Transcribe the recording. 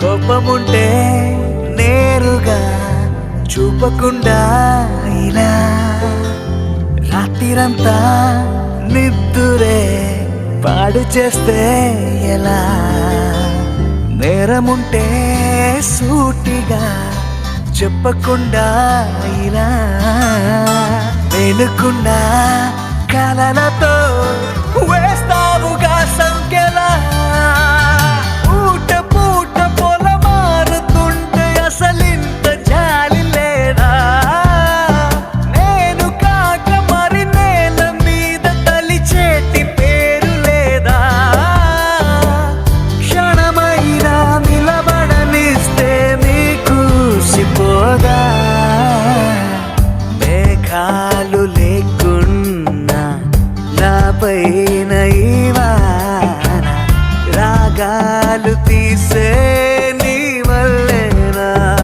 కోపముంటే నేరుగా చూపకుండా ఇలా రాత్రిరంతా నిద్దురే పాడు చేస్తే ఎలా నేరముంటే సూటిగా చెప్పకుండా ఇలా వెనుకున్నా కలలతో వేస్తావుగా సంఖ్యలా పూట పూట పొల మారుతుంటే అసలింత జాలి లేదా నేను కాక మరి నేల మీద తలిచేటి పేరు లేదా క్షణమైనా నిలబడనిస్తే నీకు సిపోదా మేఘాలు లేకున్నా నాపైన ఈ వాన రాగాలు తీసే